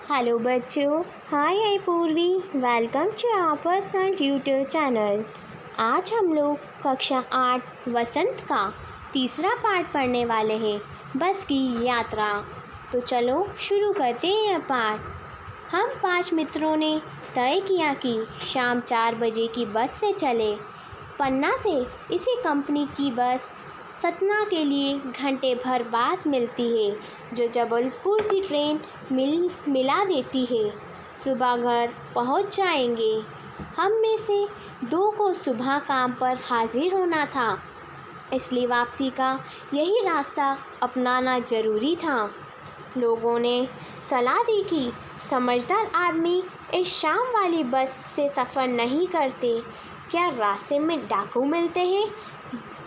Hello बच्चों, hi I Purvi. Welcome to our personal tutor channel. आज हम लोग कक्षा 8 वसंत का तीसरा पाठ पढ़ने वाले हैं, बस की यात्रा। तो चलो शुरू करते हैं यह पाठ। हम 5 मित्रों ने तय किया कि शाम 4 बजे की बस से चले। पन्ना से इसी कंपनी की बस सतना के लिए घंटे भर बाद मिलती है, जो जबलपुर की ट्रेन मिला देती है। सुबह घर पहुंच जाएंगे। हम में से 2 को सुबह काम पर हाजिर होना था, इसलिए वापसी का यही रास्ता अपनाना ज़रूरी था। लोगों ने सलाह दी कि समझदार आदमी इस शाम वाली बस से सफ़र नहीं करते। क्या रास्ते में डाकू मिलते हैं?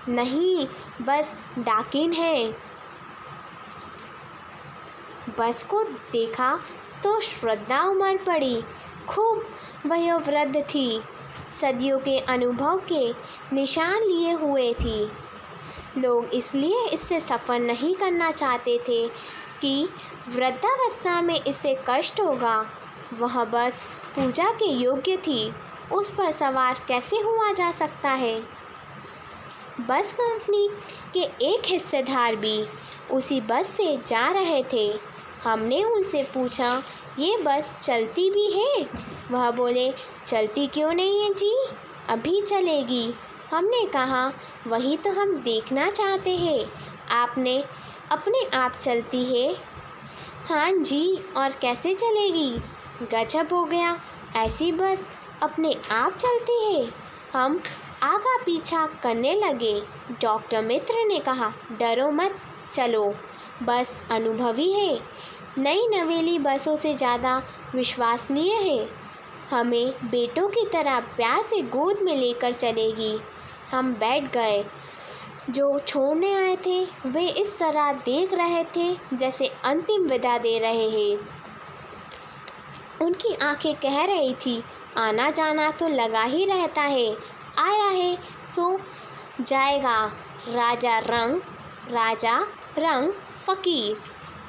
नहीं, बस डाकिन है। बस को देखा तो श्रद्धा उमड़ पड़ी। खूब वयोवृद्ध थी, सदियों के अनुभव के निशान लिए हुए थी। लोग इसलिए इससे सफ़र नहीं करना चाहते थे कि वृद्धावस्था में इससे कष्ट होगा। वह बस पूजा के योग्य थी, उस पर सवार कैसे हुआ जा सकता है? बस कंपनी के एक हिस्सेदार भी उसी बस से जा रहे थे। हमने उनसे पूछा, ये बस चलती भी है? वह बोले, चलती क्यों नहीं है जी, अभी चलेगी। हमने कहा, वही तो हम देखना चाहते हैं। आपने अपने आप चलती है? हाँ जी, और कैसे चलेगी? गजब हो गया, ऐसी बस अपने आप चलती है। हम आगा पीछा करने लगे। डॉक्टर मित्र ने कहा, डरो मत, चलो, बस अनुभवी है। नई नवेली बसों से ज़्यादा विश्वसनीय है। हमें बेटों की तरह प्यार से गोद में लेकर चलेगी। हम बैठ गए। जो छोड़ने आए थे वे इस तरह देख रहे थे जैसे अंतिम विदा दे रहे हैं। उनकी आंखें कह रही थी, आना जाना तो लगा ही रहता है, आया है सो जाएगा। राजा रंग फ़कीर।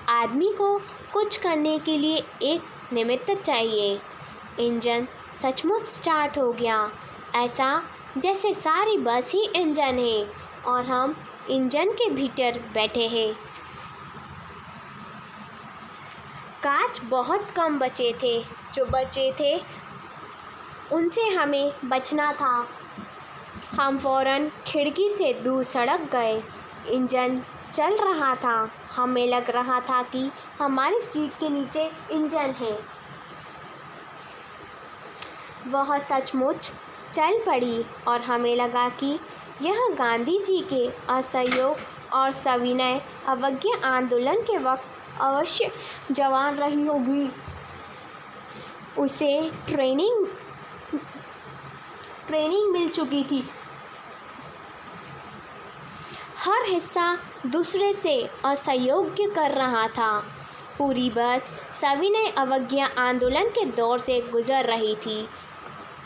आदमी को कुछ करने के लिए एक निमित्त चाहिए। इंजन सचमुच स्टार्ट हो गया, ऐसा जैसे सारी बस ही इंजन है और हम इंजन के भीतर बैठे हैं। कांच बहुत कम बचे थे, जो बचे थे उनसे हमें बचना था। हम फ़ौरन खिड़की से दूर सड़क गए। इंजन चल रहा था। हमें लग रहा था कि हमारी सीट के नीचे इंजन है। वह सचमुच चल पड़ी और हमें लगा कि यह गांधी जी के असहयोग और सविनय अवज्ञा आंदोलन के वक्त अवश्य जवान रही होगी। उसे ट्रेनिंग मिल चुकी थी। हर हिस्सा दूसरे से असहयोग कर रहा था। पूरी बस सविनय अवज्ञा आंदोलन के दौर से गुजर रही थी।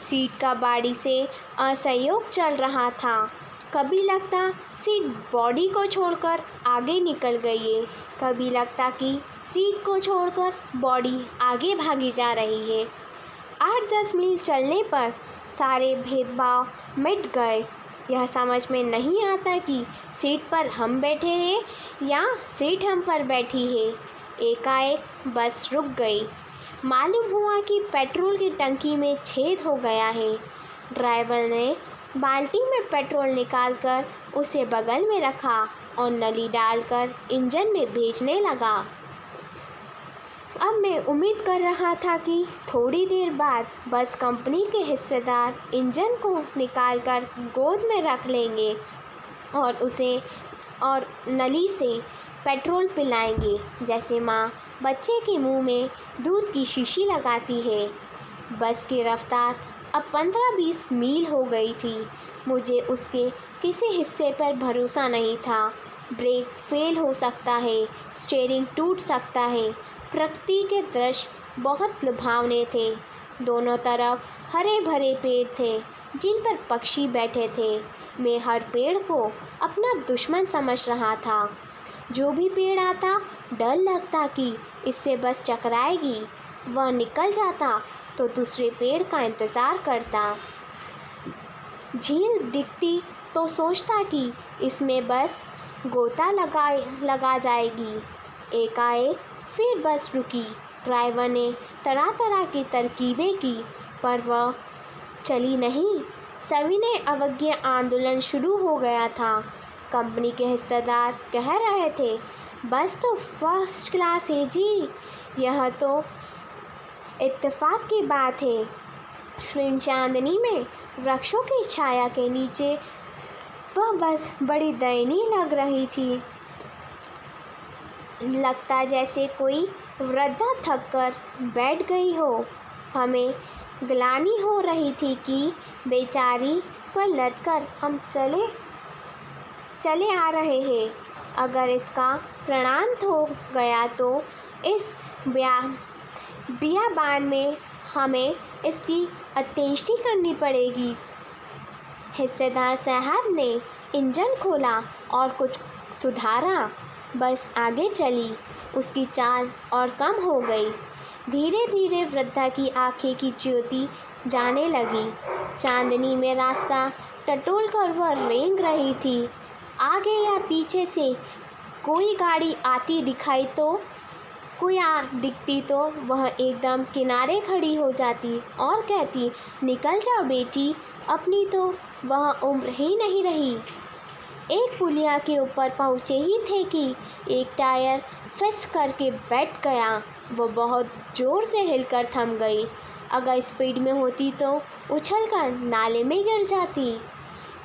सीट का बाड़ी से असहयोग चल रहा था। कभी लगता सीट बॉडी को छोड़कर आगे निकल गई है, कभी लगता कि सीट को छोड़कर बॉडी आगे भागी जा रही है। 8-10 मील चलने पर सारे भेदभाव मिट गए। यह समझ में नहीं आता कि सीट पर हम बैठे हैं या सीट हम पर बैठी है। एकाएक बस रुक गई। मालूम हुआ कि पेट्रोल की टंकी में छेद हो गया है। ड्राइवर ने बाल्टी में पेट्रोल निकालकर उसे बगल में रखा और नली डालकर इंजन में भेजने लगा। अब मैं उम्मीद कर रहा था कि थोड़ी देर बाद बस कंपनी के हिस्सेदार इंजन को निकालकर गोद में रख लेंगे और नली से पेट्रोल पिलाएंगे, जैसे माँ बच्चे के मुंह में दूध की शीशी लगाती है। बस की रफ्तार अब 15-20 मील हो गई थी। मुझे उसके किसी हिस्से पर भरोसा नहीं था। ब्रेक फेल हो सकता है, स्टीयरिंग टूट सकता है। प्रकृति के दृश्य बहुत लुभावने थे। दोनों तरफ हरे भरे पेड़ थे, जिन पर पक्षी बैठे थे। मैं हर पेड़ को अपना दुश्मन समझ रहा था। जो भी पेड़ आता, डर लगता कि इससे बस टकराएगी। वह निकल जाता तो दूसरे पेड़ का इंतज़ार करता। झील दिखती तो सोचता कि इसमें बस गोता लगा जाएगी। एकाएक फिर बस रुकी। ड्राइवर ने तरह तरह की तरकीबें की पर वह चली नहीं। सविनय अवज्ञा आंदोलन शुरू हो गया था। कंपनी के हिस्सेदार कह रहे थे, बस तो फर्स्ट क्लास है जी, यह तो इत्तेफाक की बात है। श्रीन चांदनी में वृक्षों की छाया के नीचे वह बस बड़ी दयनीय लग रही थी। लगता जैसे कोई वृद्धा थक कर बैठ गई हो। हमें ग्लानि हो रही थी कि बेचारी पर लदकर हम चले आ रहे हैं। अगर इसका प्राणांत हो गया तो इस बियाबान में हमें इसकी अंत्येष्टि करनी पड़ेगी। हिस्सेदार साहब ने इंजन खोला और कुछ सुधारा। बस आगे चली। उसकी चाल और कम हो गई। धीरे धीरे वृद्धा की आंखें की ज्योति जाने लगी। चांदनी में रास्ता टटोल कर वह रेंग रही थी। आगे या पीछे से कोई गाड़ी आती दिखती तो वह एकदम किनारे खड़ी हो जाती और कहती, निकल जाओ बेटी, अपनी तो वह उम्र ही नहीं रही। एक पुलिया के ऊपर पहुँचे ही थे कि एक टायर फिस करके बैठ गया। वो बहुत ज़ोर से हिलकर थम गई। अगर स्पीड में होती तो उछलकर नाले में गिर जाती।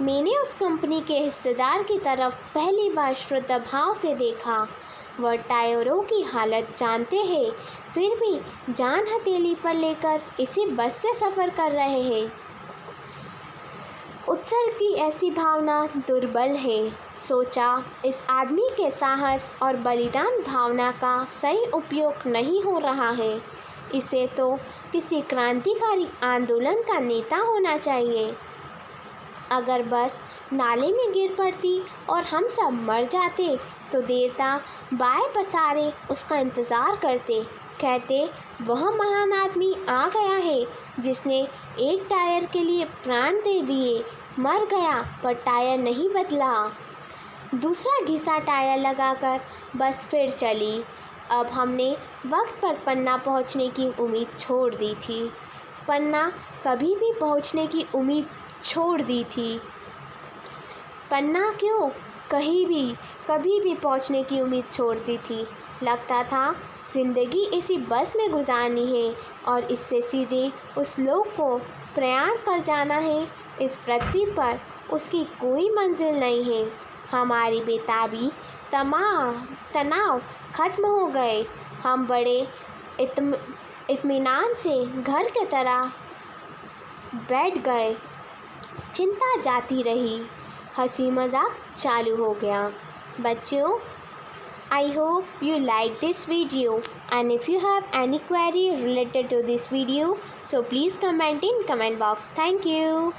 मैंने उस कंपनी के हिस्सेदार की तरफ पहली बार श्रद्धा भाव से देखा। वह टायरों की हालत जानते हैं, फिर भी जान हथेली पर लेकर इसी बस से सफ़र कर रहे हैं। उत्सर्ग की ऐसी भावना दुर्बल है। सोचा, इस आदमी के साहस और बलिदान भावना का सही उपयोग नहीं हो रहा है। इसे तो किसी क्रांतिकारी आंदोलन का नेता होना चाहिए। अगर बस नाले में गिर पड़ती और हम सब मर जाते तो देवता बाएं पसारे उसका इंतज़ार करते, कहते वह महान आदमी आ गया है जिसने एक टायर के लिए प्राण दे दिए। मर गया पर टायर नहीं बदला। दूसरा घिसा टायर लगाकर बस फिर चली। अब हमने वक्त पर पन्ना पहुंचने की उम्मीद छोड़ दी थी। पन्ना कभी भी पहुंचने की उम्मीद छोड़ दी थी। पन्ना क्यों, कभी भी पहुंचने की उम्मीद छोड़ दी थी। लगता था ज़िंदगी इसी बस में गुजारनी है और इससे सीधे उस लोक को प्रयाण कर जाना है। इस पृथ्वी पर उसकी कोई मंजिल नहीं है। हमारी बेताबी तनाव खत्म हो गए। हम बड़े इत्मीनान से घर के तरह बैठ गए। चिंता जाती रही। हंसी मजाक चालू हो गया। बच्चों, I hope you like this video, and if you have any query related to this video, so please comment in comment box. Thank you.